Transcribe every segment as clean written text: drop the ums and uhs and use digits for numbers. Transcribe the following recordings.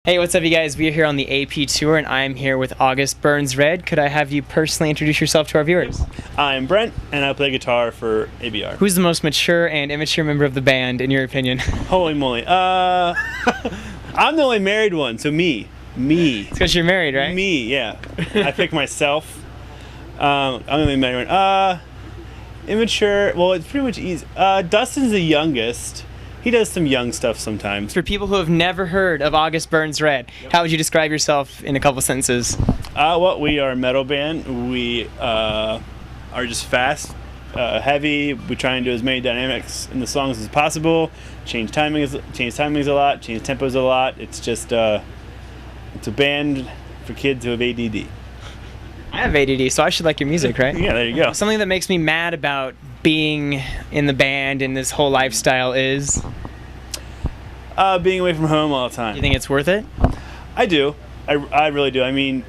Hey, what's up, you guys? We are here on the AP Tour, and I'm here with August Burns Red. Could I have you personally introduce yourself to our viewers? I'm Brent, and I play guitar for ABR. Who's the most mature and immature member of the band, in your opinion? Holy moly. I'm the only married one, so me. It's because you're married, right? Me, yeah. I pick myself. I'm the only married one. Immature, well, it's pretty much easy. Dustin's the youngest. He does some young stuff sometimes. For people who have never heard of August Burns Red, how would you describe yourself in a couple sentences? Well, we are a metal band. We are just fast, heavy. We try and do as many dynamics in the songs as possible. Change timings a lot. Change tempos a lot. It's just it's a band for kids who have ADD. I have ADD, so I should like your music, right? Yeah, there you go. Something that makes me mad about being in the band and this whole lifestyle is being away from home all the time. You think it's worth it? I do. I really do. I mean,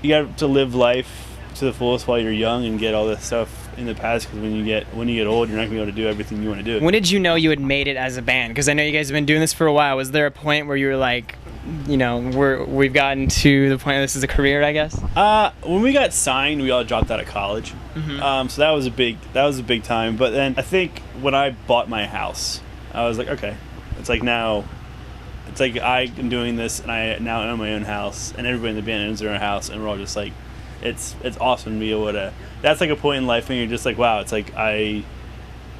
you got to live life to the fullest while you're young and get all this stuff in the past, because when you get old, you're not gonna be able to do everything you want to do. When did you know you had made it as a band? Because I know you guys have been doing this for a while. Was there a point where you were like, you know, we've gotten to the point where this is a career, I guess? When we got signed, we all dropped out of college. Mm-hmm. So that was a big time. But then I think when I bought my house, I was like, okay, it's like I am doing this, and I now own my own house, and everybody in the band owns their own house, and we're all just like, it's awesome to be able to. That's like a point in life when you're just like, wow, it's like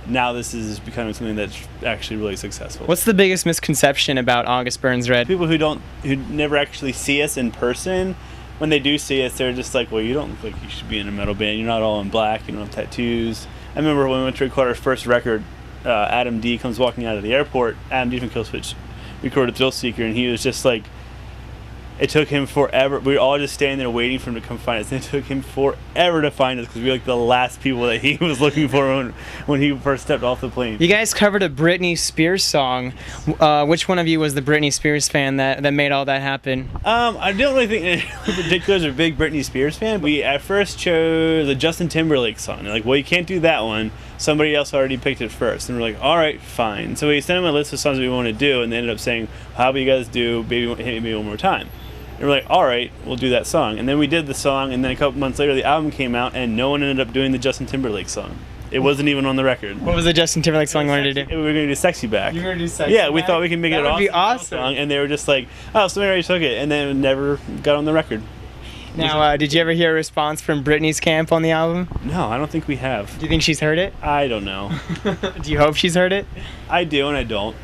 now this is becoming something that's actually really successful. What's the biggest misconception about August Burns Red? People who never actually see us in person, when they do see us, they're just like, well, you don't look like you should be in a metal band. You're not all in black. You don't have tattoos. I remember when we went to record our first record, Adam D comes walking out of the airport. Adam D from Killswitch recorded Thrill Seeker, and he was just like, it took him forever. We were all just standing there waiting for him to come find us. And it took him forever to find us because we were like the last people that he was looking for when he first stepped off the plane. You guys covered a Britney Spears song. Which one of you was the Britney Spears fan that made all that happen? I don't really think anyone in particular is a big Britney Spears fan. We at first chose a Justin Timberlake song. They're like, well, you can't do that one. Somebody else already picked it first. And we're like, all right, fine. So we sent them a list of songs we want to do, and they ended up saying, how about you guys do Baby Hit Me One More Time? And we're like, all right, we'll do that song. And then we did the song, and then a couple months later, the album came out, and no one ended up doing the Justin Timberlake song. It wasn't even on the record. What was the Justin Timberlake song you wanted to do? We were going to do Sexy Back. You were going to do Sexy Yeah, Back? we thought we could make it an awesome song, and they were just like, oh, somebody already took it, and then it never got on the record. Now, did you ever hear a response from Britney's camp on the album? No, I don't think we have. Do you think she's heard it? I don't know. Do you hope she's heard it? I do, and I don't.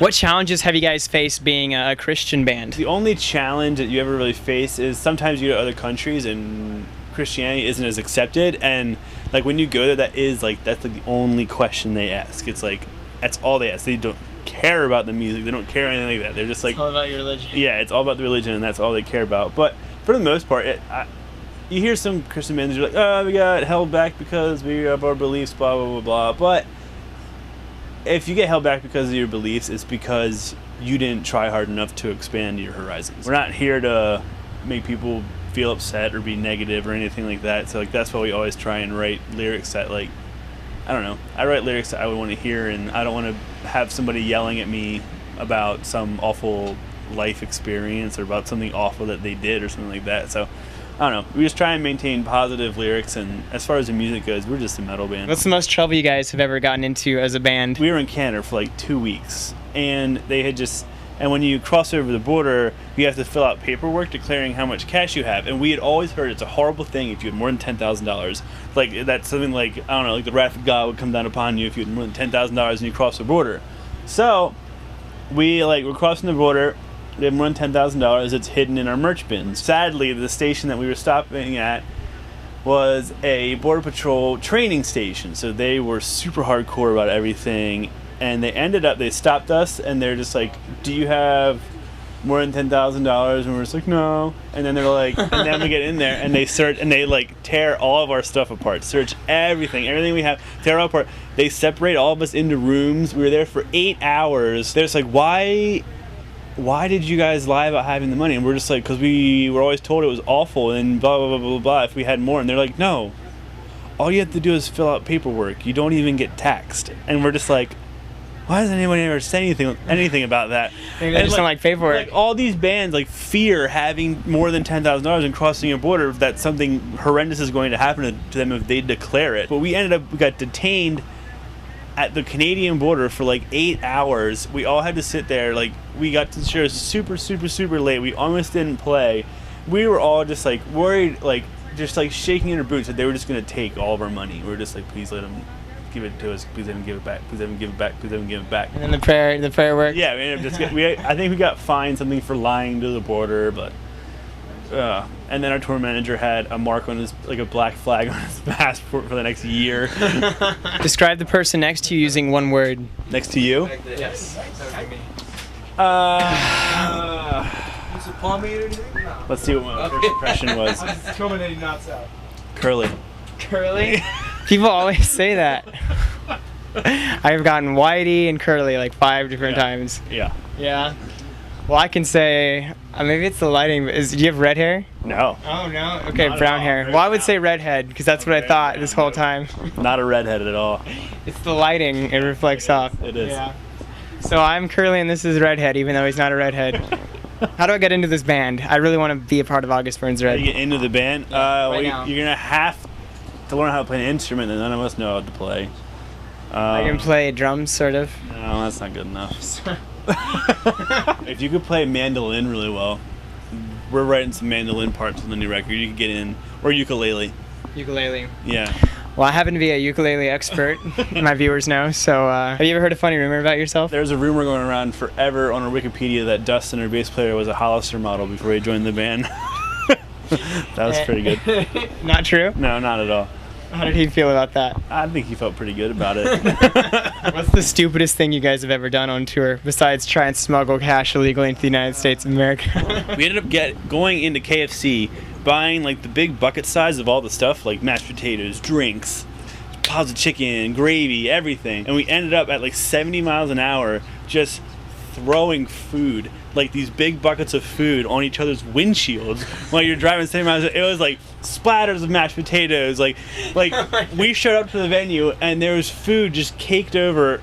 What challenges have you guys faced being a Christian band? The only challenge that you ever really face is sometimes you go to other countries and Christianity isn't as accepted, and like when you go there, that's like the only question they ask. It's like, that's all they ask. They don't care about the music. They don't care anything like that. They're just like, it's all about your religion. Yeah, it's all about the religion, and that's all they care about. But for the most part, you hear some Christian bands who are like, oh, we got held back because we have our beliefs, blah, blah, blah, blah. But if you get held back because of your beliefs, it's because you didn't try hard enough to expand your horizons. We're not here to make people feel upset or be negative or anything like that. So like that's why we always try and write lyrics that, like, I don't know, I write lyrics that I would want to hear, and I don't want to have somebody yelling at me about some awful life experience or about something awful that they did or something like that. So I don't know, we just try and maintain positive lyrics, and as far as the music goes, we're just a metal band. What's the most trouble you guys have ever gotten into as a band? We were in Canada for like 2 weeks, and and when you cross over the border, you have to fill out paperwork declaring how much cash you have. And we had always heard it's a horrible thing if you had more than $10,000. Like, that's something like, I don't know, like the wrath of God would come down upon you if you had more than $10,000 and you cross the border. So we're crossing the border. We have more than $10,000. It's hidden in our merch bins. Sadly, the station that we were stopping at was a Border Patrol training station. So they were super hardcore about everything. And they stopped us, and they're just like, do you have more than $10,000? And we're just like, no. And then they're like, and then we get in there, and they search, and they like tear all of our stuff apart, search everything we have, tear it all apart. They separate all of us into rooms. We were there for 8 hours. They're just like, why did you guys lie about having the money? And we're just like, because we were always told it was awful and blah, blah, blah, blah, blah, if we had more. And they're like, no, all you have to do is fill out paperwork. You don't even get taxed. And we're just like, why doesn't anyone ever say anything about that? Maybe they just don't like pay for it. Like all these bands like fear having more than $10,000 and crossing a border, that something horrendous is going to happen to them if they declare it. But we got detained at the Canadian border for like 8 hours. We all had to sit there. Like, we got to the show super late. We almost didn't play. We were all just like worried, like just like shaking in our boots that they were just gonna take all of our money. We were just like, please let them give it to us. Please let them give it back. Please let them give it back. Please let them give it back. And then the prayer worked. Yeah, we ended up I think we got fined something for lying to the border, but. And then our tour manager had a mark on his, like a black flag on his passport for the next year. Describe the person next to you using one word. Next to you? Yes. Let's see what my first impression was. Curly. Curly? People always say that. I've gotten whitey and curly like 5 different times. Yeah. Yeah. Well, I can say, maybe it's the lighting. Do you have red hair? No. Oh, no? Okay, brown hair. Well, I would say redhead, because that's what I thought this whole time. Not a redhead at all. It's the lighting. It reflects off. It is. Yeah. So I'm curly and this is redhead, even though he's not a redhead. How do I get into this band? I really want to be a part of August Burns Red. How do you get into the band? Now. You're going to have to learn how to play an instrument that none of us know how to play. I can play drums, sort of. No, that's not good enough. If you could play mandolin really well, we're writing some mandolin parts on the new record. You could get in, or ukulele. Ukulele. Yeah. Well, I happen to be a ukulele expert, my viewers know. So, have you ever heard a funny rumor about yourself? There's a rumor going around forever on our Wikipedia that Dustin, our bass player, was a Hollister model before he joined the band. That was pretty good. Not true? No, not at all. How did he feel about that? I think he felt pretty good about it. What's the stupidest thing you guys have ever done on tour besides try and smuggle cash illegally into the United States of America? We ended up going into KFC, buying like the big bucket size of all the stuff, like mashed potatoes, drinks, piles of chicken, gravy, everything. And we ended up at like 70 miles an hour just throwing food, like these big buckets of food on each other's windshields while you're driving 70 miles. It was like splatters of mashed potatoes. Like we showed up to the venue and there was food just caked over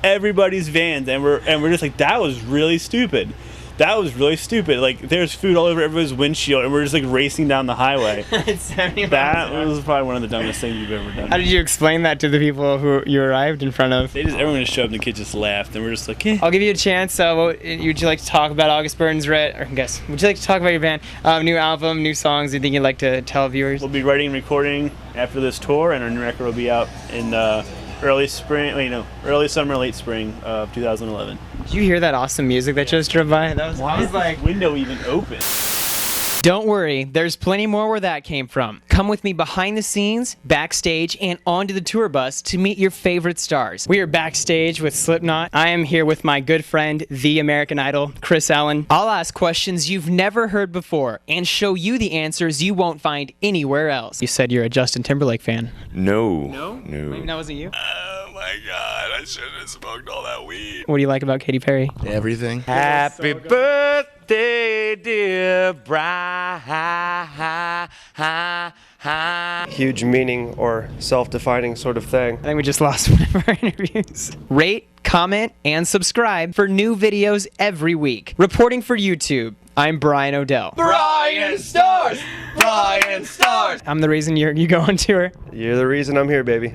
everybody's vans, and we're just like, that was really stupid. That was really stupid. Like, there's food all over everybody's windshield, and we're just like racing down the highway. That was probably one of the dumbest things we've ever done. How did you explain that to the people who you arrived in front of? Everyone just showed up and the kids just laughed, and we're just like, eh. I'll give you a chance. Would you like to talk about August Burns Red? Or would you like to talk about your band? New album, new songs, anything you'd like to tell viewers? We'll be writing and recording after this tour, and our new record will be out in early summer, late spring of 2011. Did you hear that awesome music that just drove by? Why is like window even open? Don't worry, there's plenty more where that came from. Come with me behind the scenes, backstage, and onto the tour bus to meet your favorite stars. We are backstage with Slipknot. I am here with my good friend, the American Idol, Chris Allen. I'll ask questions you've never heard before and show you the answers you won't find anywhere else. You said you're a Justin Timberlake fan. No. No? Maybe that wasn't you? Oh my God, I shouldn't have smoked all that weed. What do you like about Katy Perry? Everything. Happy birthday, dear Brian. Huge meaning or self-defining sort of thing. I think we just lost one of our interviews. Rate, comment, and subscribe for new videos every week. Reporting for YouTube, I'm Brian O'Dell. BryanStars! BryanStars! I'm the reason you go on tour. You're the reason I'm here, baby.